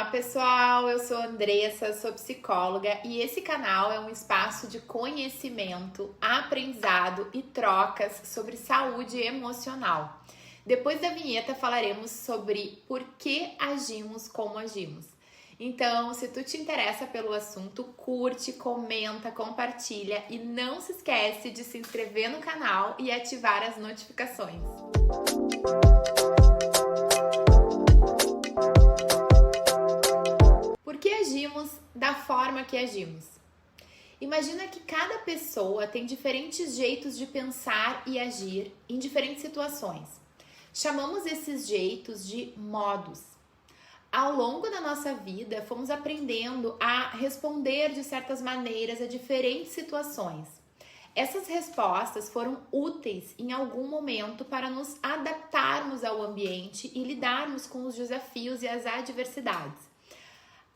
Olá pessoal, eu sou Andressa, sou psicóloga e esse canal é um espaço de conhecimento, aprendizado e trocas sobre saúde emocional. Depois da vinheta falaremos sobre por que agimos como agimos. Então, se tu te interessa pelo assunto, curte, comenta, compartilha e não se esquece de se inscrever no canal e ativar as notificações. Por que agimos da forma que agimos? Imagina que cada pessoa tem diferentes jeitos de pensar e agir em diferentes situações. Chamamos esses jeitos de modos. Ao longo da nossa vida, fomos aprendendo a responder de certas maneiras a diferentes situações. Essas respostas foram úteis em algum momento para nos adaptarmos ao ambiente e lidarmos com os desafios e as adversidades.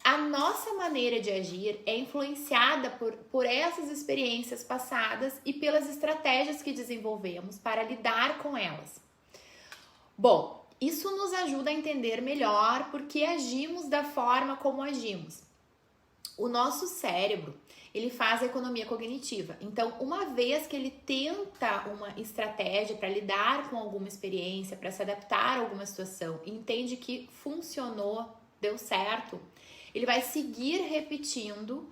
A nossa maneira de agir é influenciada por essas experiências passadas e pelas estratégias que desenvolvemos para lidar com elas. Bom, isso nos ajuda a entender melhor por que agimos da forma como agimos. O nosso cérebro, ele faz a economia cognitiva. Então, uma vez que ele tenta uma estratégia para lidar com alguma experiência, para se adaptar a alguma situação, e entende que funcionou, deu certo, ele vai seguir repetindo,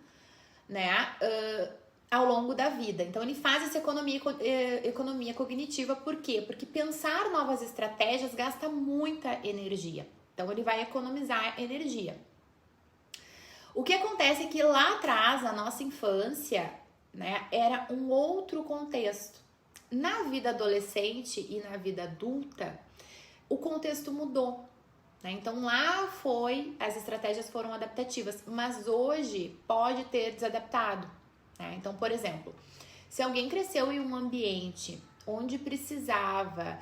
ao longo da vida. Então, ele faz essa economia cognitiva. Por quê? Porque pensar novas estratégias gasta muita energia. Então, ele vai economizar energia. O que acontece é que lá atrás, na nossa infância, era um outro contexto. Na vida adolescente e na vida adulta, o contexto mudou. Então lá as estratégias foram adaptativas, mas hoje pode ter desadaptado. Então, por exemplo, se alguém cresceu em um ambiente onde precisava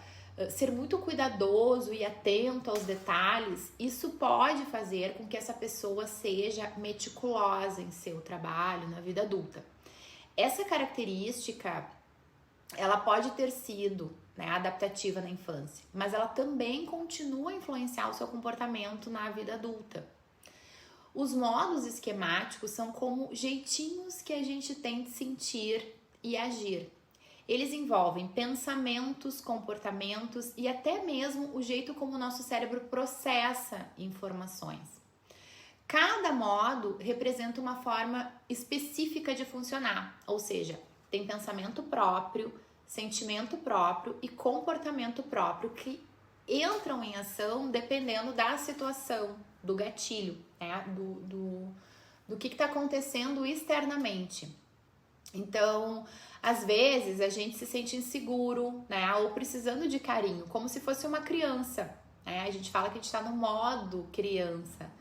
ser muito cuidadoso e atento aos detalhes, isso pode fazer com que essa pessoa seja meticulosa em seu trabalho, na vida adulta. Essa característica, ela pode ter sido adaptativa na infância, mas ela também continua a influenciar o seu comportamento na vida adulta. Os modos esquemáticos são como jeitinhos que a gente tem de sentir e agir. Eles envolvem pensamentos, comportamentos e até mesmo o jeito como o nosso cérebro processa informações. Cada modo representa uma forma específica de funcionar, ou seja, tem pensamento próprio, sentimento próprio e comportamento próprio que entram em ação dependendo da situação, do gatilho, do que está acontecendo externamente. Então, às vezes a gente se sente inseguro, ou precisando de carinho, como se fosse uma criança. A gente fala que a gente está no modo criança.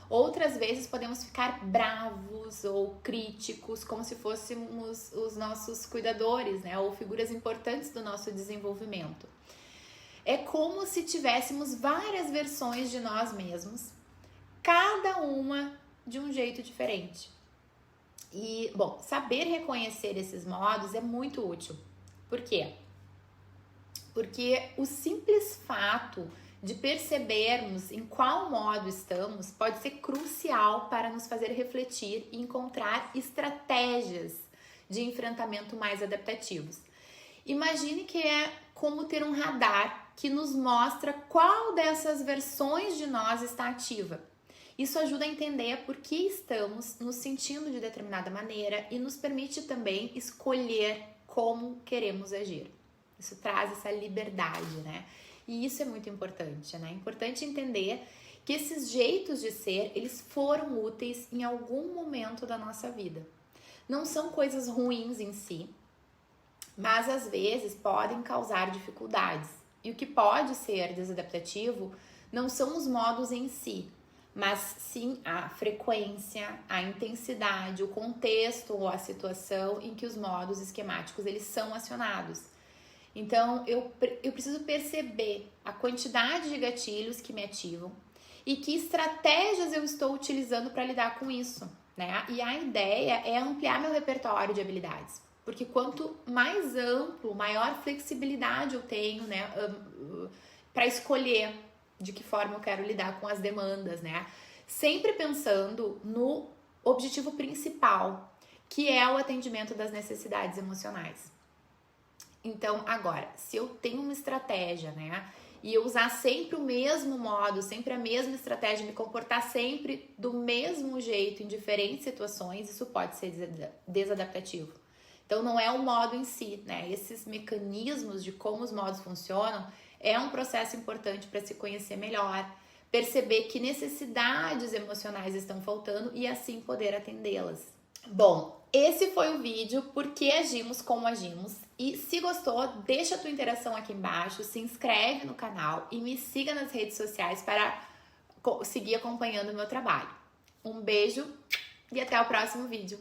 Outras vezes podemos ficar bravos ou críticos, como se fôssemos os nossos cuidadores, ou figuras importantes do nosso desenvolvimento. É como se tivéssemos várias versões de nós mesmos, cada uma de um jeito diferente. E, bom, saber reconhecer esses modos é muito útil. Por quê? Porque o simples fato de percebermos em qual modo estamos pode ser crucial para nos fazer refletir e encontrar estratégias de enfrentamento mais adaptativos. Imagine que é como ter um radar que nos mostra qual dessas versões de nós está ativa. Isso ajuda a entender por que estamos nos sentindo de determinada maneira e nos permite também escolher como queremos agir. Isso traz essa liberdade, E isso é muito importante, É importante entender que esses jeitos de ser, eles foram úteis em algum momento da nossa vida. Não são coisas ruins em si, mas às vezes podem causar dificuldades. E o que pode ser desadaptativo não são os modos em si, mas sim a frequência, a intensidade, o contexto ou a situação em que os modos esquemáticos eles são acionados. Então, eu preciso perceber a quantidade de gatilhos que me ativam e que estratégias eu estou utilizando para lidar com isso, E a ideia é ampliar meu repertório de habilidades, porque quanto mais amplo, maior flexibilidade eu tenho, para escolher de que forma eu quero lidar com as demandas, sempre pensando no objetivo principal, que é o atendimento das necessidades emocionais. Então, agora, se eu tenho uma estratégia, né, e eu usar sempre o mesmo modo, sempre a mesma estratégia, me comportar sempre do mesmo jeito em diferentes situações, isso pode ser desadaptativo. Então, não é o modo em si, né? Esses mecanismos de como os modos funcionam é um processo importante para se conhecer melhor, perceber que necessidades emocionais estão faltando e assim poder atendê-las. Bom, esse foi o vídeo Por que agimos como agimos. E se gostou, deixa a tua interação aqui embaixo, se inscreve no canal e me siga nas redes sociais para seguir acompanhando o meu trabalho. Um beijo e até o próximo vídeo.